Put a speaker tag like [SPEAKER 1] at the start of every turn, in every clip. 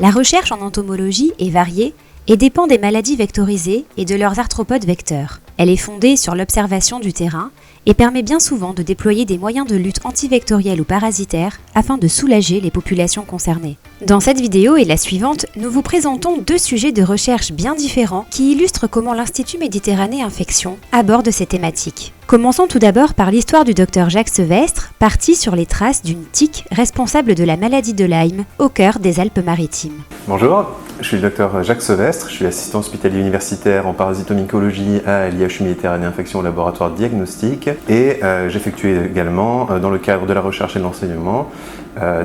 [SPEAKER 1] La recherche en entomologie est variée et dépend des maladies vectorisées et de leurs arthropodes vecteurs. Elle est fondée sur l'observation du terrain et permet bien souvent de déployer des moyens de lutte antivectorielle ou parasitaire afin de soulager les populations concernées. Dans cette vidéo et la suivante, nous vous présentons deux sujets de recherche bien différents qui illustrent comment l'Institut Méditerranée Infection aborde ces thématiques. Commençons tout d'abord par l'histoire du Dr Jacques Sevestre, parti sur les traces d'une tique responsable de la maladie de Lyme au cœur des Alpes-Maritimes.
[SPEAKER 2] Bonjour, je suis le Dr Jacques Sevestre, je suis assistant hospitalier universitaire en parasitomycologie à l'IHU Méditerranée Infection au laboratoire diagnostic et j'effectue également, dans le cadre de la recherche et de l'enseignement,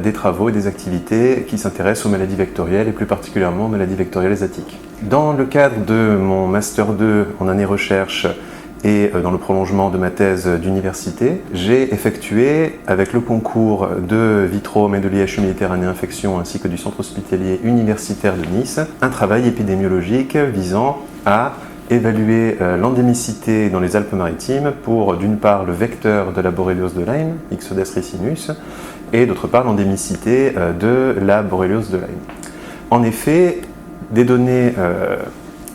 [SPEAKER 2] des travaux et des activités qui s'intéressent aux maladies vectorielles et plus particulièrement aux maladies vectorielles asiatiques. Dans le cadre de mon Master 2 en année recherche et dans le prolongement de ma thèse d'université, j'ai effectué, avec le concours de Vitrome et de l'IHU Méditerranée Infection ainsi que du centre hospitalier universitaire de Nice, un travail épidémiologique visant à évaluer l'endémicité dans les Alpes-Maritimes pour, d'une part, le vecteur de la borréliose de Lyme, Ixodes ricinus, et d'autre part, l'endémicité de la borréliose de Lyme. En effet, des données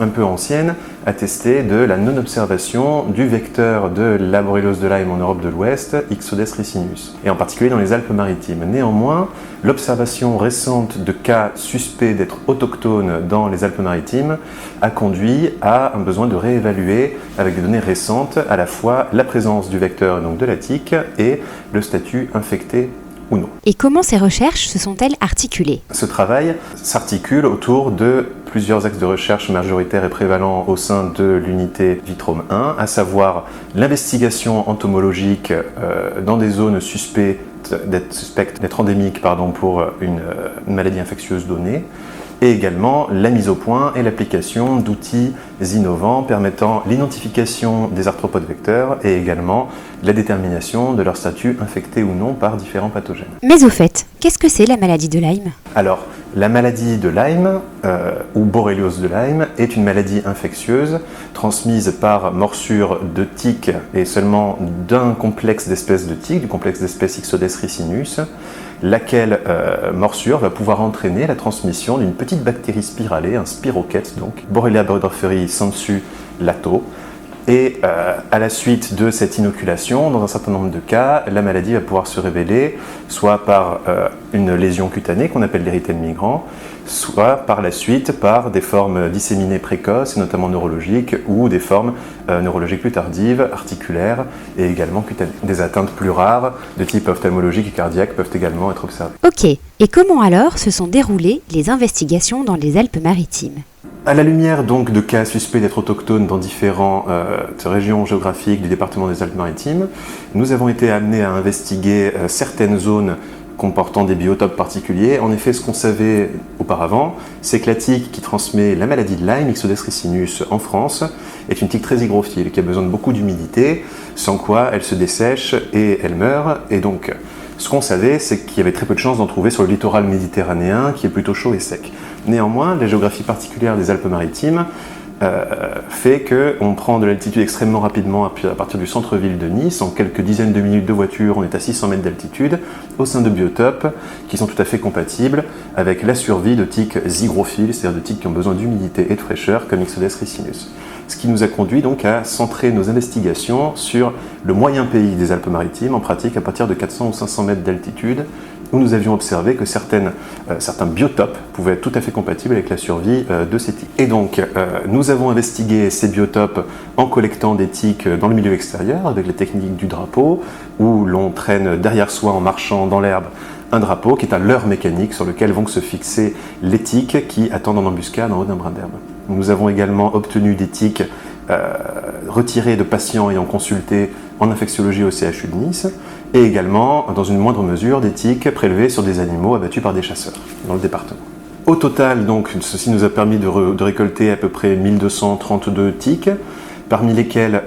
[SPEAKER 2] un peu anciennes attestaient de la non-observation du vecteur de la borréliose de Lyme en Europe de l'Ouest, Ixodes ricinus, et en particulier dans les Alpes-Maritimes. Néanmoins, l'observation récente de cas suspects d'être autochtones dans les Alpes-Maritimes a conduit à un besoin de réévaluer, avec des données récentes, à la fois la présence du vecteur, donc de la tique, et le statut infecté ou non.
[SPEAKER 1] Et comment ces recherches se sont-elles articulées ?
[SPEAKER 2] Ce travail s'articule autour de plusieurs axes de recherche majoritaires et prévalents au sein de l'unité Vitrome 1, à savoir l'investigation entomologique dans des zones suspectes d'être endémiques pour une maladie infectieuse donnée, et également la mise au point et l'application d'outils innovants permettant l'identification des arthropodes vecteurs et également la détermination de leur statut infecté ou non par différents pathogènes.
[SPEAKER 1] Mais au fait, qu'est-ce que c'est la maladie de Lyme ?
[SPEAKER 2] Alors, la maladie de Lyme, ou borréliose de Lyme, est une maladie infectieuse transmise par morsure de tiques et seulement d'un complexe d'espèces de tiques, du complexe d'espèces Ixodes ricinus, laquelle morsure va pouvoir entraîner la transmission d'une petite bactérie spiralée, un spirochète, donc Borrelia burgdorferi sensu lato. Et à la suite de cette inoculation, dans un certain nombre de cas, la maladie va pouvoir se révéler soit par une lésion cutanée qu'on appelle l'érythème migrant, soit par la suite par des formes disséminées précoces, notamment neurologiques, ou des formes neurologiques plus tardives, articulaires et également cutanées. Des atteintes plus rares de type ophtalmologique et cardiaque peuvent également être observées.
[SPEAKER 1] Ok, et comment alors se sont déroulées les investigations dans les Alpes-Maritimes ?
[SPEAKER 2] À la lumière donc de cas suspects d'être autochtones dans différentes régions géographiques du département des Alpes-Maritimes, nous avons été amenés à investiguer certaines zones comportant des biotopes particuliers. En effet, ce qu'on savait auparavant, c'est que la tique qui transmet la maladie de Lyme, Ixodes ricinus, en France, est une tique très hygrophile, qui a besoin de beaucoup d'humidité, sans quoi elle se dessèche et elle meurt. Et donc, ce qu'on savait, c'est qu'il y avait très peu de chances d'en trouver sur le littoral méditerranéen, qui est plutôt chaud et sec. Néanmoins, la géographie particulière des Alpes-Maritimes fait qu'on prend de l'altitude extrêmement rapidement à partir du centre-ville de Nice. En quelques dizaines de minutes de voiture, on est à 600 mètres d'altitude, au sein de biotopes qui sont tout à fait compatibles avec la survie de tiques zygrophiles, c'est-à-dire de tiques qui ont besoin d'humidité et de fraîcheur, comme Ixodes ricinus. Ce qui nous a conduit donc à centrer nos investigations sur le moyen pays des Alpes-Maritimes, en pratique à partir de 400 ou 500 mètres d'altitude, où nous avions observé que certains biotopes pouvaient être tout à fait compatibles avec la survie de ces tiques. Et donc, nous avons investigué ces biotopes en collectant des tiques dans le milieu extérieur, avec la technique du drapeau, où l'on traîne derrière soi en marchant dans l'herbe un drapeau qui est un leurre mécanique sur lequel vont se fixer les tiques qui attendent en embuscade en haut d'un brin d'herbe. Nous avons également obtenu des tiques retirées de patients ayant consulté en infectiologie au CHU de Nice, et également, dans une moindre mesure, des tiques prélevées sur des animaux abattus par des chasseurs dans le département. Au total, donc, ceci nous a permis de récolter à peu près 1232 tiques, parmi lesquelles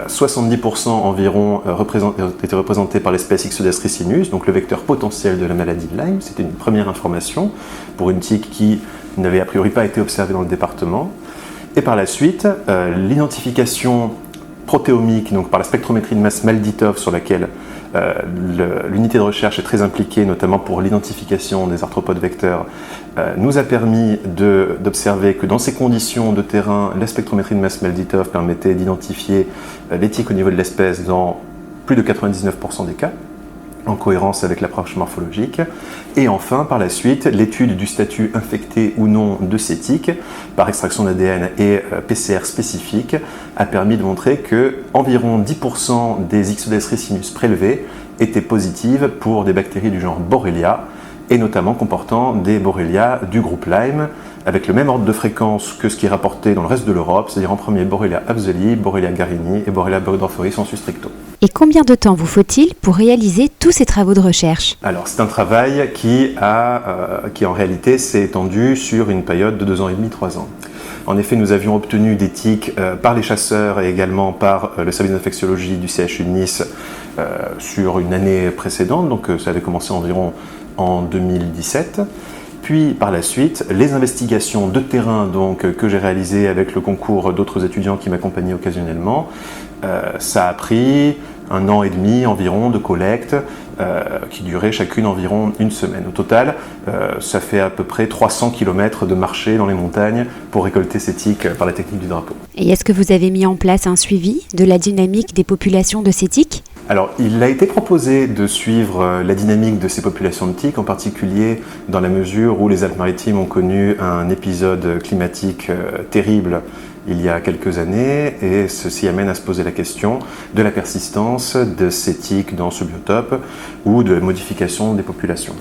[SPEAKER 2] 70% environ étaient représentés par l'espèce Ixodes ricinus, donc le vecteur potentiel de la maladie de Lyme. C'était une première information pour une tique qui n'avait a priori pas été observée dans le département. Et par la suite, l'identification protéomique, donc par la spectrométrie de masse Malditov sur laquelle l'unité de recherche est très impliquée, notamment pour l'identification des arthropodes vecteurs, nous a permis d'observer que dans ces conditions de terrain, la spectrométrie de masse Melditov permettait d'identifier les tiques au niveau de l'espèce dans plus de 99% des cas, en cohérence avec l'approche morphologique. Et enfin, par la suite, l'étude du statut infecté ou non de ces tiques, par extraction d'ADN et PCR spécifique, a permis de montrer que environ 10% des Ixodes ricinus prélevés étaient positives pour des bactéries du genre Borrelia, et notamment comportant des Borrelia du groupe Lyme, avec le même ordre de fréquence que ce qui est rapporté dans le reste de l'Europe, c'est-à-dire en premier Borrelia afzeli, Borrelia garini et Borrelia burgdorferi sensu stricto.
[SPEAKER 1] Et combien de temps vous faut-il pour réaliser tous ces travaux de recherche ?
[SPEAKER 2] Alors c'est un travail qui en réalité s'est étendu sur une période de 2 ans et demi, 3 ans. En effet, nous avions obtenu des tiques par les chasseurs et également par le service d'infectiologie du CHU de Nice sur une année précédente, donc ça avait commencé environ en 2017. Puis par la suite, les investigations de terrain que j'ai réalisées avec le concours d'autres étudiants qui m'accompagnaient occasionnellement, ça a pris 1 an et demi environ de collecte qui durait chacune environ 1 semaine. Au total, ça fait à peu près 300 km de marché dans les montagnes pour récolter ces tiques par la technique du drapeau.
[SPEAKER 1] Et est-ce que vous avez mis en place un suivi de la dynamique des populations de ces tiques ?
[SPEAKER 2] Alors, il a été proposé de suivre la dynamique de ces populations de tiques, en particulier dans la mesure où les Alpes-Maritimes ont connu un épisode climatique terrible il y a quelques années, et ceci amène à se poser la question de la persistance de ces tiques dans ce biotope ou de la modification des populations.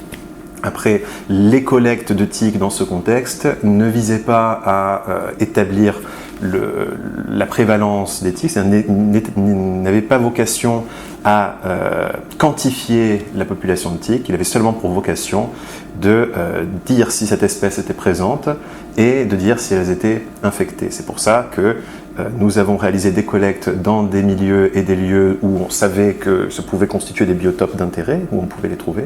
[SPEAKER 2] Après, les collectes de tiques dans ce contexte ne visaient pas à établir la prévalence des tiques, n'avait pas vocation à quantifier la population de tiques, il avait seulement pour vocation de dire si cette espèce était présente et de dire si elles étaient infectées. C'est pour ça que nous avons réalisé des collectes dans des milieux et des lieux où on savait que ce pouvait constituer des biotopes d'intérêt, où on pouvait les trouver.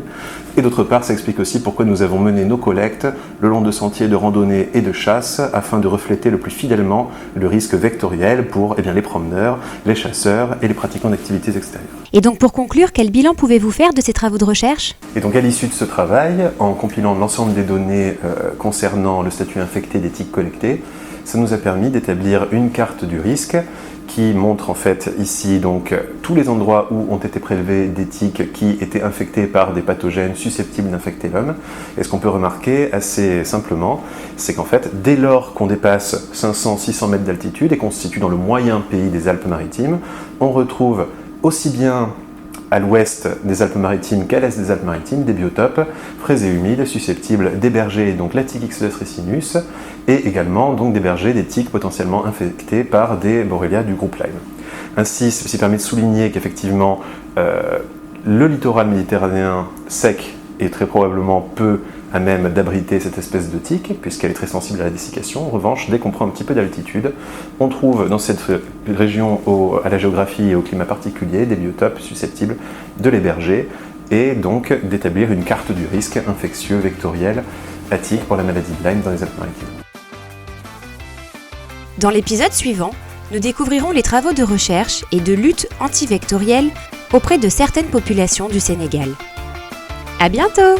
[SPEAKER 2] Et d'autre part, ça explique aussi pourquoi nous avons mené nos collectes le long de sentiers de randonnée et de chasse, afin de refléter le plus fidèlement le risque vectoriel pour les promeneurs, les chasseurs et les pratiquants d'activités extérieures.
[SPEAKER 1] Et donc pour conclure, quel bilan pouvez-vous faire de ces travaux de recherche ?
[SPEAKER 2] Et donc à l'issue de ce travail, en compilant l'ensemble des données concernant le statut infecté des tiques collectées, ça nous a permis d'établir une carte du risque qui montre en fait ici donc tous les endroits où ont été prélevés des tiques qui étaient infectés par des pathogènes susceptibles d'infecter l'homme. Et ce qu'on peut remarquer assez simplement, c'est qu'en fait, dès lors qu'on dépasse 500-600 mètres d'altitude et qu'on se situe dans le moyen pays des Alpes-Maritimes, on retrouve aussi bien à l'ouest des Alpes-Maritimes qu'à l'est des Alpes-Maritimes des biotopes frais et humides susceptibles d'héberger donc la tique Ixodes ricinus et également donc d'héberger des tiques potentiellement infectées par des Borrelia du groupe Lyme. Ainsi, ceci permet de souligner qu'effectivement le littoral méditerranéen sec est très probablement peu à même d'abriter cette espèce de tique, puisqu'elle est très sensible à la dessiccation. En revanche, dès qu'on prend un petit peu d'altitude, on trouve dans cette région à la géographie et au climat particulier des biotopes susceptibles de l'héberger et donc d'établir une carte du risque infectieux vectoriel à tique pour la maladie de Lyme dans les Alpes-Maritimes.
[SPEAKER 1] Dans l'épisode suivant, nous découvrirons les travaux de recherche et de lutte antivectorielle auprès de certaines populations du Sénégal. À bientôt!